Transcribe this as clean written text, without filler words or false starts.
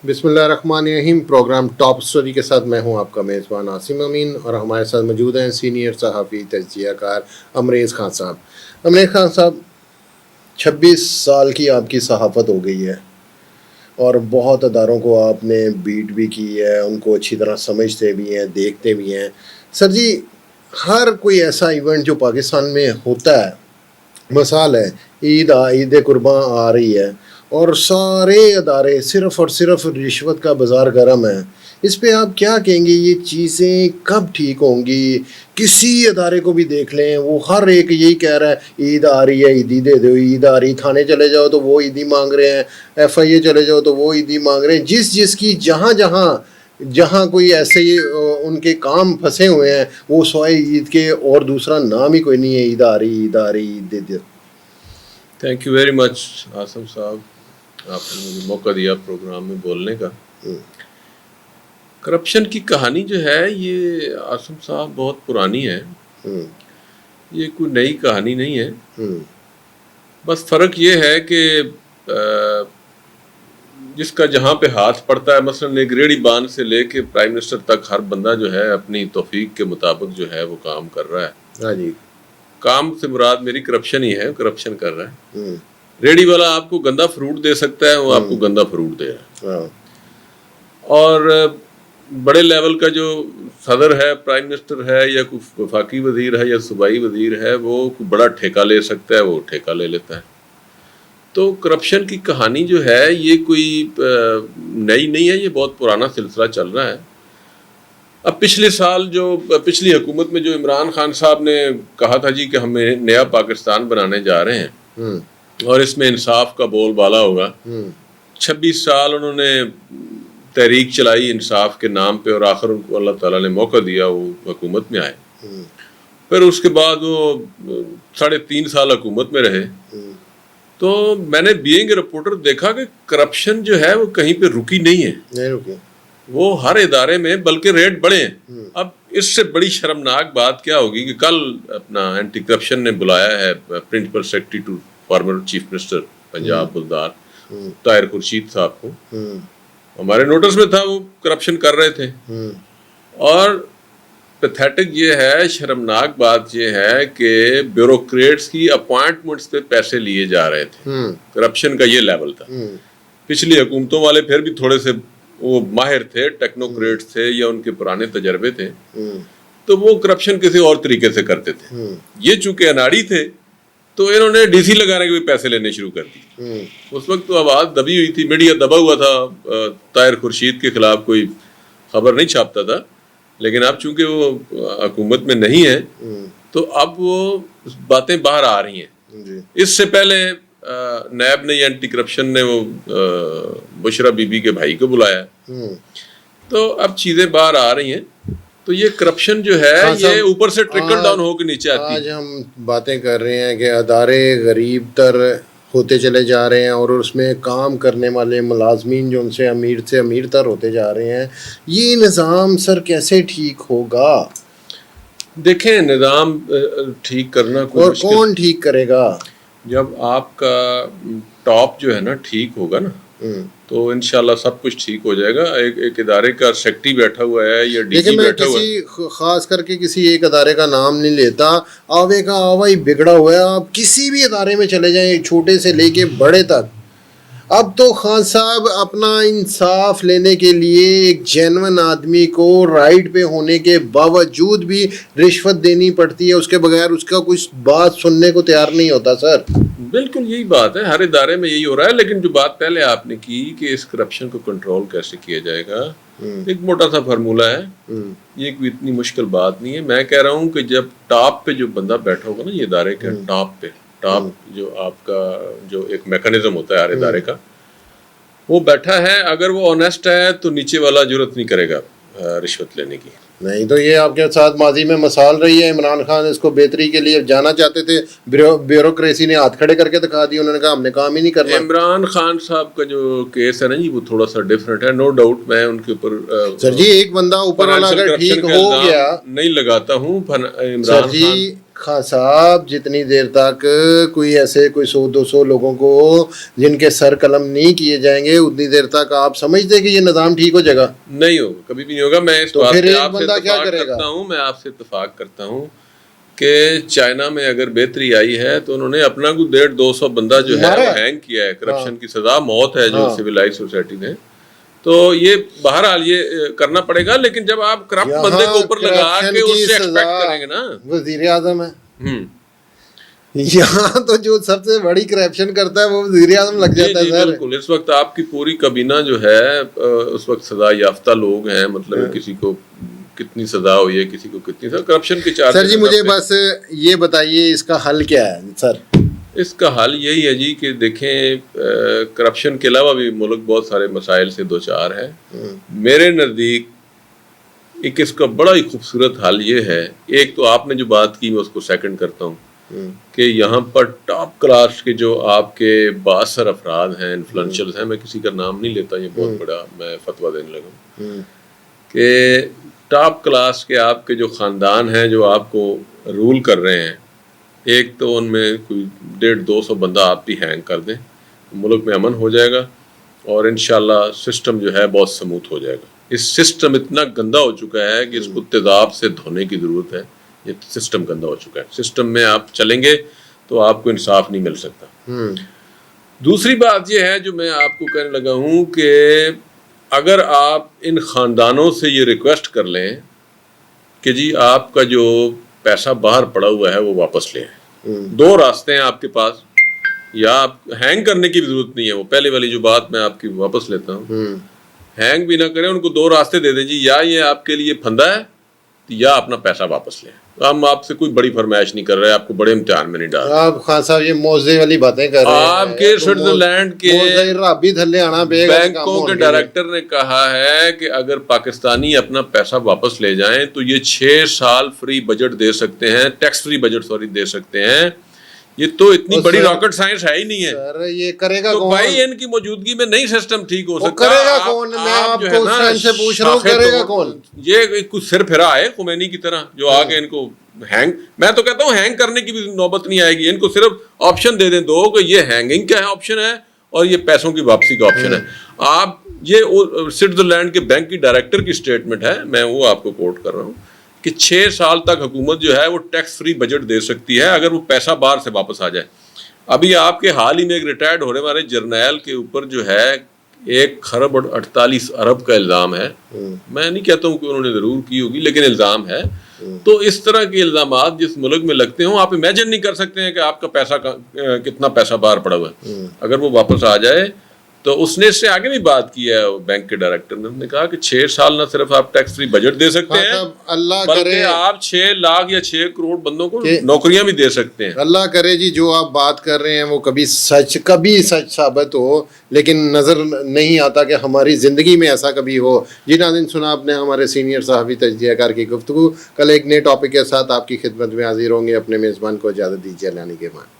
بسم اللہ الرحمن الرحیم. پروگرام ٹاپ سٹوری کے ساتھ میں ہوں آپ کا میزبان عاصم امین، اور ہمارے ساتھ موجود ہیں سینئر صحافی تجزیہ کار امریز خان صاحب. امریز خان صاحب، 26 سال کی آپ کی صحافت ہو گئی ہے اور بہت اداروں کو آپ نے بیٹ بھی کی ہے، ان کو اچھی طرح سمجھتے بھی ہیں، دیکھتے بھی ہیں. سر جی، ہر کوئی ایسا ایونٹ جو پاکستان میں ہوتا ہے، مثال ہے عید قرباں آ رہی ہے اور سارے ادارے صرف اور صرف رشوت کا بازار گرم ہے. اس پہ آپ کیا کہیں گے؟ یہ چیزیں کب ٹھیک ہوں گی؟ کسی ادارے کو بھی دیکھ لیں، وہ ہر ایک یہی کہہ رہا ہے عید آ رہی ہے عیدی دے دو، عید آ رہی. تھانے چلے جاؤ تو وہ عیدی مانگ رہے ہیں، ایف آئی اے چلے جاؤ تو وہ عیدی مانگ رہے ہیں. جس کی جہاں کوئی ایسے ان کے کام پھنسے ہوئے ہیں، وہ سوائے عید کے اور دوسرا نام ہی کوئی نہیں ہے. عید آ رہی، عید آ رہی، عید دے دو. Thank you very much Asim صاحب، آپ نے مجھے موقع دیا پروگرام میں بولنے کا. کرپشن کی کہانی جو ہے یہ عاصم صاحب بہت پرانی ہے، یہ کوئی نئی کہانی نہیں ہے. بس فرق یہ ہے کہ جس کا جہاں پہ ہاتھ پڑتا ہے، مثلا ایک ریڑھی باندھ سے لے کے پرائم منسٹر تک ہر بندہ جو ہے اپنی توفیق کے مطابق جو ہے وہ کام کر رہا ہے. ہاں جی. کام سے مراد میری کرپشن ہی ہے، کرپشن کر رہا ہے. ریڑھی والا آپ کو گندا فروٹ دے سکتا ہے، وہ آپ کو گندا فروٹ دے رہا ہے. اور بڑے لیول کا جو صدر ہے، پرائم منسٹر ہے، یا کوئی وفاقی وزیر ہے یا صوبائی وزیر ہے، وہ کوئی بڑا ٹھیکہ لے سکتا ہے، وہ ٹھیکہ لے لیتا ہے. تو کرپشن کی کہانی جو ہے یہ کوئی نئی نہیں ہے، یہ بہت پرانا سلسلہ چل رہا ہے. اب پچھلے سال پچھلی حکومت میں جو عمران خان صاحب نے کہا تھا جی کہ ہم نیا پاکستان بنانے جا رہے ہیں اور اس میں انصاف کا بول بالا ہوگا. 26 سال انہوں نے تحریک چلائی انصاف کے نام پہ، اور آخر ان کو اللہ تعالیٰ نے موقع دیا، وہ حکومت میں آئے. پھر اس کے بعد وہ 3.5 سال حکومت میں رہے. تو میں نے بینگ اے رپورٹر دیکھا کہ کرپشن جو ہے وہ کہیں پہ رکی نہیں ہے، وہ ہر ادارے میں، بلکہ ریٹ بڑھے ہیں. اب اس سے بڑی شرمناک بات کیا ہوگی کہ کل اپنا اینٹی کرپشن نے بلایا ہے principal secretary to former chief minister Punjab بلدار طاہر خورشید صاحب کو. ہمارے نوٹس میں تھا وہ کرپشن کر رہے تھے. اور پیتھیٹک یہ ہے، شرمناک بات یہ ہے کہ بیوروکریٹس کی اپوائنٹمنٹس پہ پیسے لیے جا رہے تھے. کرپشن کا یہ لیول تھا. پچھلی حکومتوں والے پھر بھی تھوڑے سے وہ ماہر تھے، ٹیکنوکریٹس تھے یا ان کے پرانے تجربے تھے، تو وہ کرپشن کسی اور طریقے سے کرتے تھے. یہ چونکہ اناڑی تھے تو انہوں نے ڈی سی لگانے کے بھی پیسے لینے شروع کر دی. اس وقت تو آواز دبی ہوئی تھی، میڈیا دبا ہوا تھا، طاہر خورشید کے خلاف کوئی خبر نہیں چھاپتا تھا. لیکن اب چونکہ وہ حکومت میں نہیں ہے تو اب وہ باتیں باہر آ رہی ہیں. اس سے پہلے نیب نے، اینٹی کرپشن نے، وہ بشرا بی بی کے بھائی کو بلایا. تو اب چیزیں باہر آ رہی ہیں. تو یہ کرپشن جو ہے یہ اوپر سے ٹرکل ڈاؤن ہو کے نیچے آتی ہے. آج ہم باتیں کر رہے ہیں کہ ادارے غریب تر ہوتے چلے جا رہے ہیں اور اس میں کام کرنے والے ملازمین جو ان سے امیر تر ہوتے جا رہے ہیں. یہ نظام سر کیسے ٹھیک ہوگا؟ دیکھیں، نظام ٹھیک کرنا اور کون ٹھیک کرے گا؟ جب آپ کا ٹاپ جو ہے نا ٹھیک ہوگا نا تو انشاءاللہ سب کچھ ٹھیک ہو جائے گا. ایک ادارے کا سیکرٹری بیٹھا ہوا ہے یا ڈی سی بیٹھا ہوا ہے، کسی خاص کر کے کسی ایک ادارے کا نام نہیں لیتا، آوے کا آوا ہی بگڑا ہوا ہے. آپ کسی بھی ادارے میں چلے جائیں، چھوٹے سے لے کے بڑے تک. اب تو خان صاحب اپنا انصاف لینے کے لیے ایک جینون آدمی کو رائٹ پہ ہونے کے باوجود بھی رشوت دینی پڑتی ہے، اس کے بغیر اس کا کچھ بات سننے کو تیار نہیں ہوتا. سر بالکل یہی بات ہے، ہر ادارے میں یہی ہو رہا ہے. لیکن جو بات پہلے آپ نے کی کہ اس کرپشن کو کنٹرول کیسے کیا جائے گا، ایک موٹا سا فارمولہ ہے. یہ کوئی اتنی مشکل بات نہیں ہے. میں کہہ رہا ہوں کہ جب ٹاپ پہ جو بندہ بیٹھا ہوگا نا، یہ ادارے کے ٹاپ پہ، جو آپ کا جو ایک میکانزم ہوتا ہے ہر ادارے کا، وہ بیٹھا ہے، اگر وہ آنیسٹ ہے تو نیچے والا جرات نہیں کرے گا رشوت لینے کی. نہیں تو یہ آپ کے ساتھ ماضی میں مثال رہی ہے. عمران خان اس کو بہتری کے لیے جانا چاہتے تھے، بیوروکریسی نے ہاتھ کھڑے کر کے دکھا دی. انہوں نے کہا ہم نے کام ہی نہیں کرنا. عمران خان صاحب کا جو کیس ہے نا جی، وہ تھوڑا سا ڈفرینٹ ہے. نو ڈاؤٹ میں ان کے اوپر سر جی ایک بندہ اوپر والا اگر ٹھیک ہو گیا نہیں لگاتا ہوں. سر جی خان صاحب جتنی دیر تک کوئی ایسے کوئی 100-200 لوگوں کو جن کے سر قلم نہیں کیے جائیں گے اتنی دیر تک آپ سمجھتے کہ یہ نظام ٹھیک ہو جائے گا؟ نہیں ہوگا، کبھی بھی نہیں ہوگا. میں اس بات پہ آپ سے اتفاق کرتا ہوں، میں آپ سے اتفاق کرتا ہوں کہ چائنا میں اگر بہتری آئی ہے تو انہوں نے اپنا کو 150-200 بندہ جو ہے وہ ہینگ کیا ہے. کرپشن کی سزا موت ہے جو سویلائز سوسائٹی نے. تو یہ بہرحال یہ کرنا پڑے گا، لیکن جب آپ کرپٹ بندے کو اوپر لگا کے اس سے ایکسپیکٹ کریں گے نا. وزیر اعظم ہے یہاں تو جو سب سے بڑی کرپشن کرتا ہے وہ وزیر اعظم لگ جاتا ہے. بالکل. اس وقت آپ کی پوری کابینہ جو ہے اس وقت سزا یافتہ لوگ ہیں، مطلب کسی کو کتنی سزا ہوئی ہے، کسی کو کتنی سزا. کرپشن کے چارج. سر جی مجھے بس یہ بتائیے اس کا حل کیا ہے سر؟ اس کا حل یہی ہے جی کہ دیکھیں کرپشن کے علاوہ بھی ملک بہت سارے مسائل سے دوچار ہے. میرے نزدیک ایک اس کا بڑا ہی خوبصورت حل یہ ہے، ایک تو آپ نے جو بات کی میں اس کو سیکنڈ کرتا ہوں کہ یہاں پر ٹاپ کلاس کے جو آپ کے بااثر افراد ہیں، انفلوئنشلز ہیں، میں کسی کا نام نہیں لیتا، یہ بہت بڑا میں فتویٰ دینے لگا ہوں کہ ٹاپ کلاس کے آپ کے جو خاندان ہیں جو آپ کو رول کر رہے ہیں، ایک تو ان میں کوئی 150-200 بندہ آپ بھی ہینگ کر دیں، ملک میں امن ہو جائے گا اور انشاءاللہ سسٹم جو ہے بہت سموتھ ہو جائے گا. اس سسٹم اتنا گندا ہو چکا ہے کہ اس کو تیزاب سے دھونے کی ضرورت ہے. یہ سسٹم گندا ہو چکا ہے. سسٹم میں آپ چلیں گے تو آپ کو انصاف نہیں مل سکتا. دوسری بات یہ ہے جو میں آپ کو کہنے لگا ہوں کہ اگر آپ ان خاندانوں سے یہ ریکویسٹ کر لیں کہ جی آپ کا جو پیسہ باہر پڑا ہوا ہے وہ واپس لیں، 2 راستے ہیں آپ کے پاس. یا آپ ہینگ کرنے کی بھی ضرورت نہیں ہے، وہ پہلے والی جو بات میں آپ کی واپس لیتا ہوں، ہینگ بھی نہ کریں، ان کو 2 راستے دے دیں جی، یا یہ آپ کے لیے پھندا ہے یا اپنا پیسہ واپس لیں. ہم آپ سے کوئی بڑی فرمائش نہیں کر رہے، آپ کو بڑے امتحان میں نہیں ڈال رہے. آپ خان صاحب یہ موضوع والی باتیں کر رہے ہیں. آپ کے سوئٹزرلینڈ کے بینکوں کے ڈائریکٹر نے کہا ہے کہ اگر پاکستانی اپنا پیسہ واپس لے جائیں تو یہ 6 سال فری بجٹ دے سکتے ہیں، ٹیکس فری بجٹ دے سکتے ہیں. یہ تو اتنی بڑی راکٹ سائنس ہے ہی نہیں ہے. سر یہ کرے گا تو کون؟ بھائی ان کی موجودگی میں نہیں سسٹم ٹھیک ہو سکتا. کرے گا کون؟ میں آپ کو اس ٹائم سے پوچھ رہا ہوں کرے گا کون؟ یہ کچھ سر پھرا ہے خمینی کی طرح جو آگے ان کو ہینگ، میں تو کہتا ہوں ہینگ کرنے کی بھی نوبت نہیں آئے گی. ان کو صرف آپشن دے دیں 2 کہ یہ ہینگنگ کا آپشن ہے اور یہ پیسوں کی واپسی کا آپشن ہے. آپ یہ سوئٹزرلینڈ کے بینک کی ڈائریکٹر کی سٹیٹمنٹ ہے، میں وہ آپ کو کوٹ کر رہا ہوں کہ 6 سال تک حکومت جو ہے وہ ٹیکس فری بجٹ دے سکتی ہے اگر وہ پیسہ باہر سے واپس آ جائے. ابھی آپ کے حال ہی میں ایک ریٹائرڈ ہونے والے جرنیل کے اوپر جو ہے 1 خرب اور 48 ارب کا الزام ہے. میں نہیں کہتا ہوں کہ انہوں نے ضرور کی ہوگی لیکن الزام ہے. تو اس طرح کے الزامات جس ملک میں لگتے ہوں آپ امیجن نہیں کر سکتے ہیں کہ آپ کا پیسہ کتنا پیسہ باہر پڑا ہوا ہے. اگر وہ واپس آ جائے تو اس نے اس سے آگے بھی بات کی ہے بینک کے ڈائریکٹر نے کہا کہ 6 سال نہ صرف آپ ٹیکس فری بجٹ دے سکتے ہیں بلکہ آپ 6 لاکھ یا 6 کروڑ بندوں کو نوکریاں بھی دے سکتے ہیں. اللہ کرے جی جو آپ بات کر رہے ہیں وہ کبھی سچ ثابت ہو، لیکن نظر نہیں آتا کہ ہماری زندگی میں ایسا کبھی ہو. جی ناظرین، سنا آپ نے ہمارے سینئر صحافی تجزیہ کار کی گفتگو. کل ایک نئے ٹاپک کے ساتھ آپ کی خدمت میں حاضر ہوں گے. اپنے میزبان کو اجازت دیجیے. اللہ نگہبان.